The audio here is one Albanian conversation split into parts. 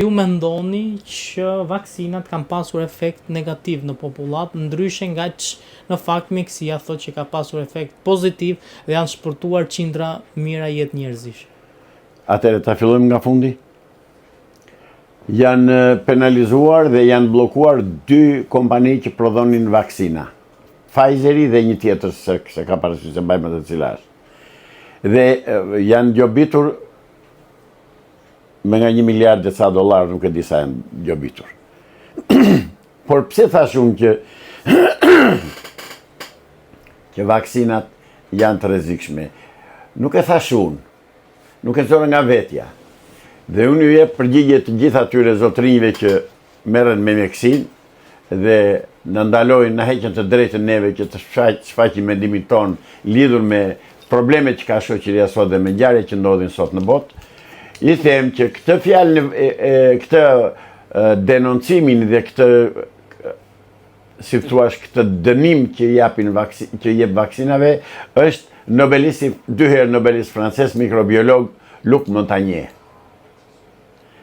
Ju mendoni që vaksinat kanë pasur efekt negativ në popullat, ndryshe nga që në fakt mjekësia thotë që ka pasur efekt pozitiv dhe janë shpërtuar qindra mira jetë njerëzish? Atëre ta fillojmë nga fundi. Janë penalizuar dhe janë blokuar 2 kompani që prodhonin vaksina. Pfizeri dhe një tjetër se ka parasysh se mbajmë të cila është. Dhe janë gjobitur me nga $1 miliard e ca dollar, nuk e di sa janë gjobitur. Por pse thash unë që vaksinat janë të rrezikshme? Nuk e thash unë, nuk e zora nga vetja. Dhe unë ju jep përgjigje të gjitha atyre zotrinjve që merren me mjekësinë dhe në ndalojnë, në heqen të drejtën neve që të shfaqim mendimin ton lidhur me problemet që ka shoqëria sot dhe me ngjarjet që ndodhin sot në botë. I them që këtë fjalë, këtë denoncimin dhe këtë, si thuash, këtë dënim që jep vaksinave është nobelisti, 2 herë nobelist francez, mikrobiolog Luc Montagnier.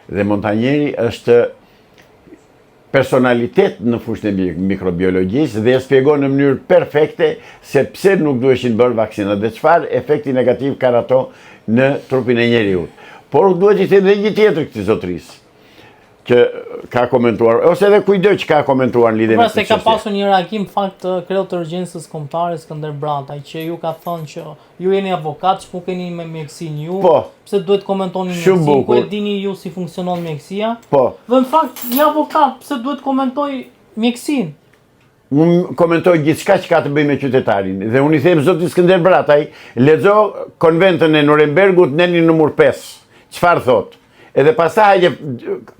Dhe Montagneri është personalitet në fushën e mikrobiologjisë dhe shpjegon në mënyrë perfekte se pse nuk duheshin bërë vaksinat dhe çfarë efekti negativ ka ato në trupin e njeriut. Por duhet i them dhe një tjetër këtij zotrisë që ka komentuar, ose edhe kujdo që ka komentuar në lidhje me këtë çështje. Ka pasur një reagim fakt kreu të urgjencës kombëtare Skënder Brataj, që ju ka thënë që ju jeni avokat, ç'po keni me mjekësinë ju, pse duhet komentoni mjekësinë, ku e dini ju si funksionon mjekësia? Po. Dhe në fakt, një avokat, pse duhet komentoj mjekësinë? Unë komentoj gjithçka që ka të bëjë me qytetarin. Dhe unë i them zotit Skënder Brataj, lexo konventën e Norimbergut neni numër 5. Çfarë thot? Edhe pastaj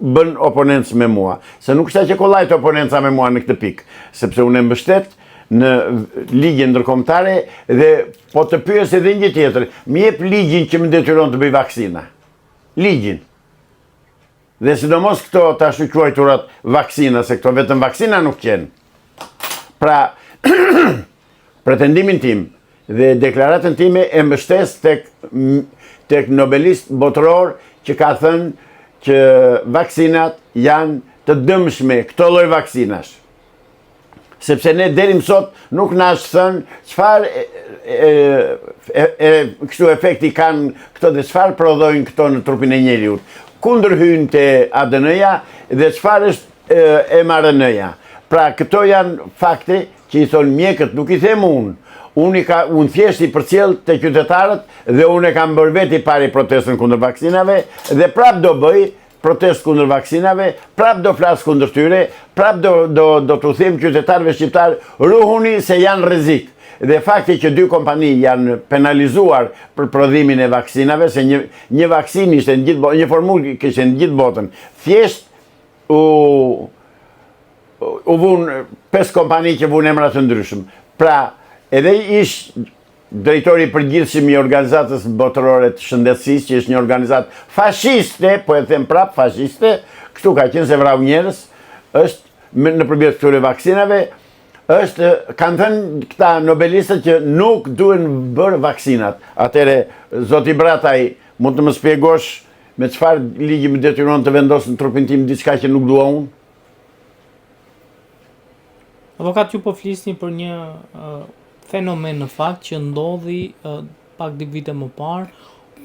bën oponencë me mua, se nuk është që kollajt oponenca me mua në këtë pikë, sepse unë e mbështet në ligjen ndërkombëtare dhe po të pyes edhe një tjetër, më jep ligjin që më detyron të bëj vaksina. Ligjin. Dhe sidomos këto tash quajturat vaksina, se këto vetëm vaksina nuk qenë. Pra, pretendimin tim dhe deklaratën time e mbështes tek nobelist botëror që ka thënë që vaksinat janë të dëmshme, këto lloj vaksinash. Sepse ne deri më sot nuk na është thënë çfarë kështu efekti kanë këto dhe çfarë prodhojnë këto në trupin e njeriut. Kundër hyn te ADN-ja dhe çfarë është mRNA-ja. Pra këto janë fakte që i thonë mjekët, nuk i them unë. Unë thjesht i përcjell të qytetarët dhe unë e kam bërë veti pari protestën kundër vaksinave dhe prap do bëj protestë kundër vaksinave, prap do flas kundër tyre, prap do t'u them qytetarëve shqiptar, ruhuni se janë rrezik. Dhe fakti që 2 kompani janë penalizuar për prodhimin e vaksinave, se një vaksinë ishte në gjithë botën, një formulë kishte në gjithë botën, thjesht u vunë 5 kompani që vunë emra të ndryshëm. Pra, edhe ish drejtori i përgjithshëm i organizatës botërore të shëndetësisë, që është një organizatë fashiste, po e them prap fashiste, kështu ka qenë se vrau njerëz, është nëpërmjet këtyre vaksinave, kanë thënë këta nobelistët që nuk duhen bërë vaksinat. Atëre, zoti Brataj, mund të më shpjegosh me çfarë ligji më detyron të vendos në trupin tim diçka që nuk dua unë? Avokat, ju po flisni për një fenomen në fakt që ndodhi pak vite më parë,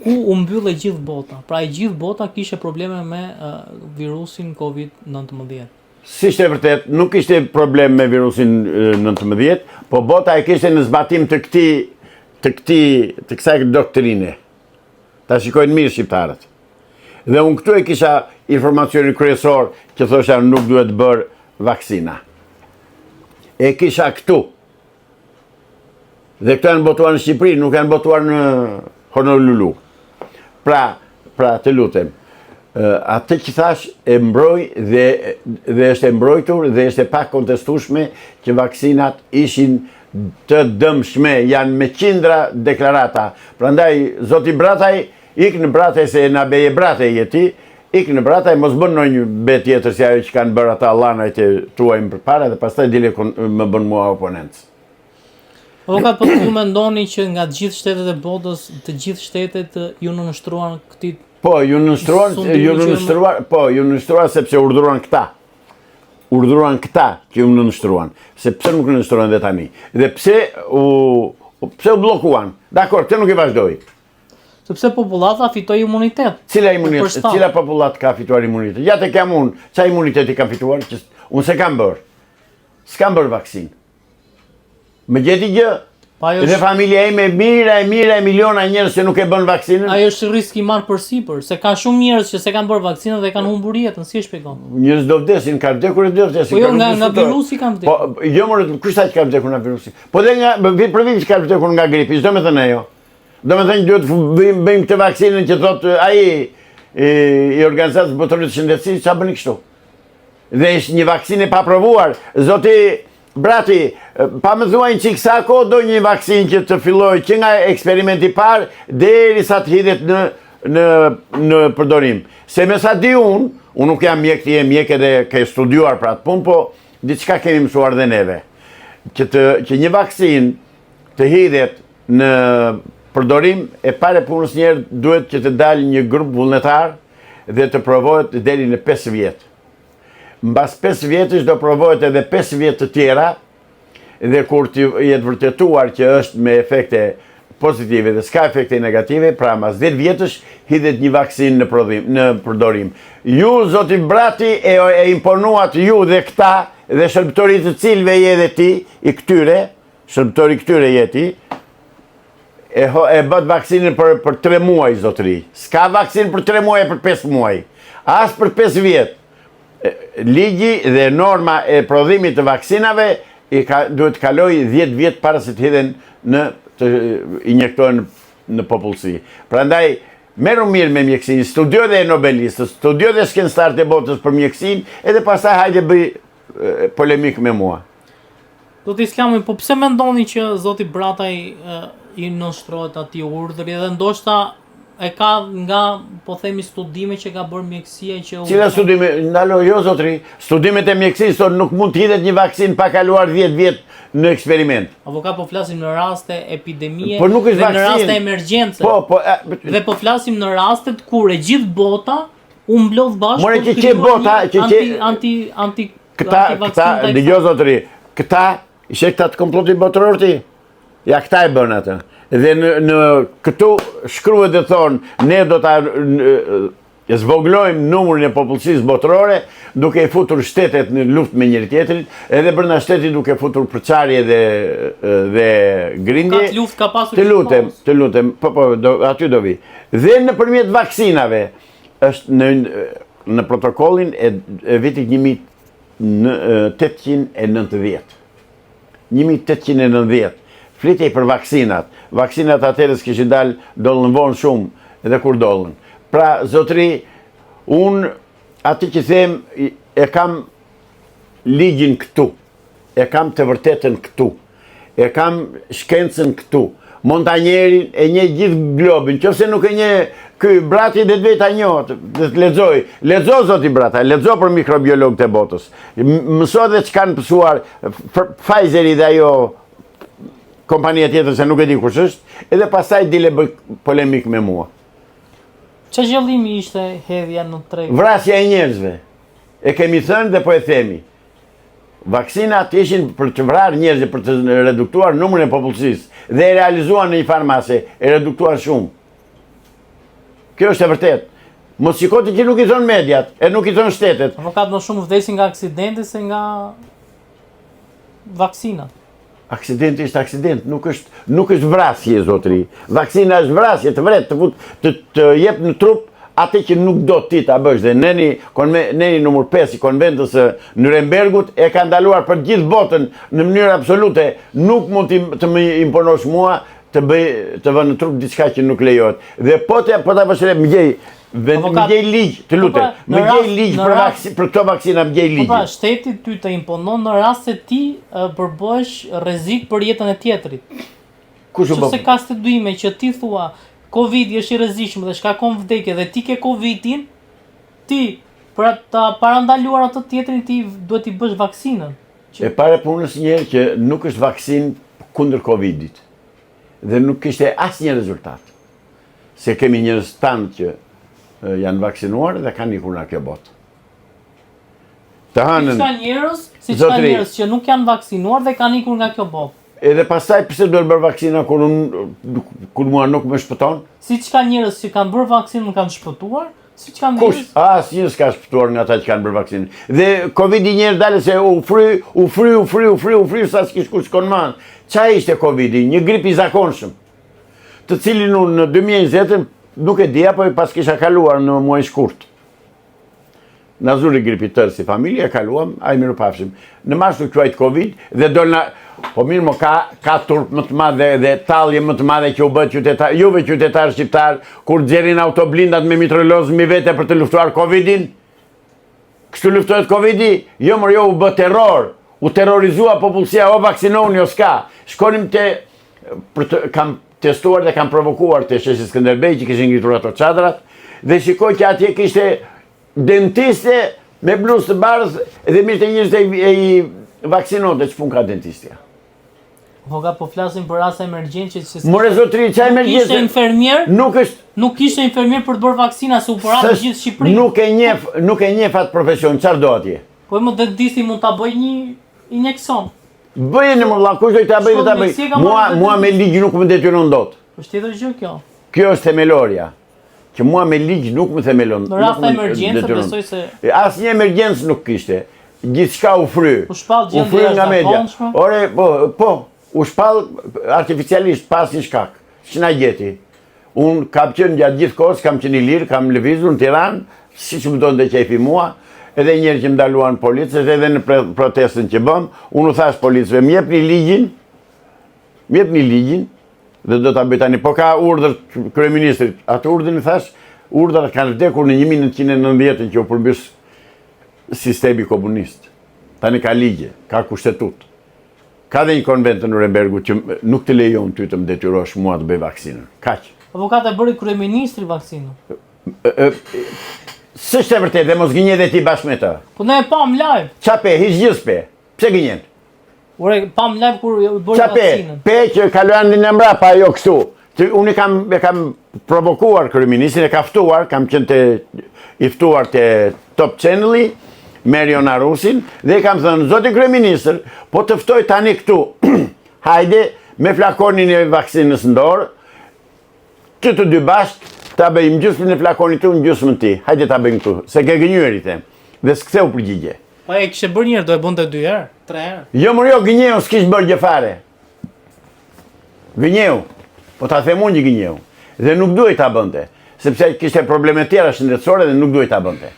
ku u mbyllë gjithë bota. Pra e gjithë bota kishte probleme me virusin COVID-19. Si ishte vërtet, nuk ishte problem me virusin 19, po bota e kishte në zbatim të kësaj doktrine. Ta shikojnë mirë shqiptarët. Dhe unë këtu e kisha informacionin kryesor që thosha nuk duhet bërë vaksina. E kisha këtu. Dhe këto janë botuar në Shqipëri, nuk janë botuar në Honolulu. Pra të lutem, atë që thash e mbroj dhe është e mbrojtur dhe është e pa kontestueshme që vaksinat ishin të dëmshme, janë me qindra deklarata. Prandaj, zoti Brataj, ik në Brataj se na beje Brataj jeti, ik në Brataj, mos bën ndonjë be tjetër si ajo që kanë bërë ata llanajt e tuajmë përpara dhe pastaj dile më bën mua oponencë. Avokat, po ju mendoni që nga të gjithë shtetet e botës, të gjithë shtetet ju nënshtruan këtij Po, ju nënshtruan sepse urdhëruan këta. Urdhëruan këta që ju nënshtruan. Se pse nuk nënshtruan dhe tani? Dhe pse u bllokuan? Dakor, pse nuk i vazhdoi? Sepse popullata fitoi imunitet. Cila popullat ka fituar imunitet? Ja tek jam unë, çfarë imuniteti kam fituar? Unë se kam bërë. S'kam bërë vaksinë. Më gjeti gjë. Dhe familja ime e miliona njerëz që nuk e bën vaksinën. Ajo është risk i madh përsipër, se ka shumë njerëz që se kanë bërë vaksinën dhe kanë humbur jetën, si e shpjegon? Njerëz do vdesin, ka vdekur e do vdesin. Po jo, nga virusi kanë vdekur. Po, jo more, kush sa që ka vdekur nga virusi. Po dhe nga për vit që ka vdekur nga gripi, çdo më thënë ajo. Do të thënë duhet bëjmë këtë vaksinën që thotë ai i organizatës botërore të shëndetësisë, çfarë bëni kështu? Dhe është një vaksinë e paprovuar. Zoti Brati, pa më thuaj çik sa kohë do një vaksinë që të fillojë që nga eksperimenti i parë derisa të hidhet në përdorim. Se me sa di unë nuk jam mjek, ti je mjek edhe ke studiuar për atë punë, po diçka kemi mësuar dhe neve. Që një vaksinë të hidhet në përdorim e pare punës njerë duhet që të dalë një grup vullnetar dhe të provohet deri në 5 vjetë. Mbas 5 vjetësh do provohet edhe 5 vjetë të tjera dhe kur të jetë vërtetuar që është me efekte pozitive dhe s'ka efekte negative, pra mas 10 vjetësh hidhet një vaksinë në përdorim. Ju, zoti Brati, e imponuat ju dhe këta dhe shërbëtorit të cilve je dhe ti, i këtyre, shërbëtori këtyre je ti, e bët vaksinën për 3 muaj, zotëri. S'ka vaksinë për 3 muaj e për 5 muaj. As për 5 vjetë. Ligji dhe norma e prodhimit të vaksinave duhet kaloj 10 vjetë para se të hidhen të injektohen në popullsi. Prandaj, meru mirë me mjekësinë, studio dhe nobelistës, studio dhe shkencëtarët e botës për mjekësinë, edhe pastaj hajde bëj polemik me mua. Zoti Islami, po pse mendoni që zoti Brataj i nënshtrohet atij urdhri dhe ndoshta e ka nga, po themi, studime që ka bërë mjekësia që... Cila studime? Ndalo, jo, zotri. Studimet e mjekësisë nuk mund të hidhet një vaksinë pa kaluar 10 vjetë në eksperiment. Apo ka po flasim në raste epidemie dhe në raste emergjence. Dhe po flasim në rastet kur e gjithë bota u mblodh bashkë për të kryer anti-vaksinë. Dëgjoj, zotri, këta, ishe këta të komplotit botëror ti? Ja, këta e bën atë. Dhe në këtu shkruhet dhe thonë, ne do të zvoglojmë numrin e popullsisë botërore duke i futur shtetet në luftë me njëri tjetrin, edhe brenda shtetit duke futur përçarje dhe grindje. Ka luftë ka pasur. Të lutem, po, aty do vi. Dhe nëpërmjet vaksinave është në protokollin e vitit 1890. 1890. Flitej për vaksinat. Vaksinat atëherë s'kishin dalë, dollën vonë shumë, edhe kur dollën. Pra, zotri, unë ati që them, e kam ligjin këtu, e kam të vërtetën këtu, e kam shkencën këtu, montanjerin e një gjithë globin, qofse nuk e një ky Brati dhe të vetë a njohët, dhe të lexoj. Lexo, zoti Brata, lexo për mikrobiolog të botës. Mëso dhe që kanë pësuar Pfizeri dhe ajo kompania tjetër se nuk e di kush është, edhe pastaj dile bëj polemik me mua. Çfarë qëllimi ishte hedhja në treg? Vrasja e njerëzve. E kemi thënë dhe po e themi. Vaksinat ishin për të vrarë njerëzve, për të reduktuar numrin e popullsisë dhe e realizuan në një farmase, e reduktuan shumë. Kjo është e vërtet. Mos shikoti që nuk i thonë mediat, e nuk i thonë shtetet. Avokat, më shumë vdesin nga aksidenti se nga vaksinat. Aksidenti është aksident, nuk është vrasje, zotri. Vaksina është vrasje, të vret, të jep në trup atë që nuk do ti ta bësh. Dhe neni numër 5 i konventës së Nurembergut e ka ndaluar për gjithë botën në mënyrë absolute. Nuk mund të më imponosh mua të vë në trup diçka që nuk lejohet. Dhe po ta vëshre më gjej ligj, të lutem. Më gjej ligj për këto vaksina, më gjej ligj. Po pra, shteti ty të imponon në rast se ti përbësh rrezik për jetën e tjetrit. Nëse ka studime që ti thua Covid është i rrezikshëm dhe shkakon vdekje dhe ti ke Covidin, ti për ta parandaluar atë tjetrin ti duhet i bësh vaksinën. E pare punës njerë që nuk është vaksinë kundër Covidit. Dhe nuk kishte asnjë rezultat. Se kemi njerëz tanë që janë vaksinuar dhe kanë ikur nga kjo botë. Të hënën, Si ka njerëz që nuk janë vaksinuar dhe kanë ikur nga kjo botë. edhe pastaj pse duhet bërë vaksina kur mua nuk më shpëton? Siç ka njerëz që kanë bërë vaksinën kanë shpëtuar, siç ka njerëz. Kush? Asnjë s'ka shpëtuar nga ata që kanë bërë vaksinën. Dhe Covidi njerë dalë se u fry sa s'kish ku shkon man. Qa ishte Covidi? Një grip i zakonshëm, të cilin unë në 2020 nuk e dija, po pas kisha kaluar në muaj shkurt. Na zuri gripi tërë si familje, kaluam, ai miru pafshim. Në mars nuk quajt Covid dhe dolna, po mirë mo ka turp më të madhe dhe tallje më të madhe që u bët qytetar, juve qytetar shqiptar, kur xherin autoblindat me mitroloz mi vete për të luftuar Covidin. Kështu luftohet Covidi? Jo, mor jo u bë terror. U terrorizua popullsia, o vaksinohuni o s'ka. Shkonim kam testuar dhe kam provokuar të sheshi Skënderbej që kishin ngritur ato çadrat dhe shikoj që atje kishte dentiste me bluzë të bardhë dhe mirë të njështë i vaksinonte, që pun ka dentistja. Po flasim për raste emergjencë që More zotri, çaj emergjencë? Kishte infermier? Nuk kishte infermier për të bërë vaksina, se u përra në gjithë Shqipërinë. Nuk e njeh atë profesion, çfarë do atje? Po më dentisti mund ta bëj një injeksion. Bëjë në mëlla, kush do ta bëjë dhe ta bëjë? Mua me ligj nuk më detyron dot. Është tjetër gjë kjo. Kjo është themelorja. Që mua me ligj nuk më themelon. Në rast emergjencë besoj se asnjë emergjencë nuk kishte. Gjithçka u fry. U shpall gjendja nga media. Ore, u shpall artificialisht pas një shkak. Që na gjeti. Unë kam qenë gjatë gjithë kohës, kam qenë i lirë, kam lëvizur në Tiranë, siç më donte qefi mua. Edhe njerë që më daluan policës, edhe në protestën që bëm, unë u thash policëve, më jepni ligjin, dhe do ta bëj tani, po ka urdhër kryeministrit, atë urdhën i thash, urdhrat kanë vdekur në 1990 që u përmbys sistemi komunist. Tani ka ligje, ka kushtetut. Ka dhe një konvent në Nurembergu që nuk të lejon ty të më detyrosh mua të bëj vaksinën. Kaq. Avokat e bëri kryeministri vaksinën. S'është e vërtetë dhe mos gënje dhe ti bashkë me të. Po ne e pam live. Qa pe, hiq gjithë pe. Pse gënjen? Ore, pam live kur bëri vaksinën. Pe që kaluan në mbrapa ajo kështu. Unë e kam provokuar kryeministrin, e ka ftuar, kam qenë të iftuar të Top Channel-i, Merion Arusin, dhe i kam thënë, zoti kryeministër, po të ftoj tani këtu, hajde, me flakonin e vaksinës në dorë, që të dy bashkë, ta bëjmë gjysmën e flakonit tu, në gjysmën ti. Hajde ta bëjmë këtu, se ke gënjur i them. Dhe s'ktheu përgjigje. Pa e kishe bërë njërë, do e bënte 2 herë, 3 herë. Jo, gënjeu, s'kish bërë gjë fare. Gënjeu, po ta them unë që gënjeu. Dhe nuk duhet ta bënte, sepse kishte probleme tjera shëndetësore dhe nuk duhet ta bënte.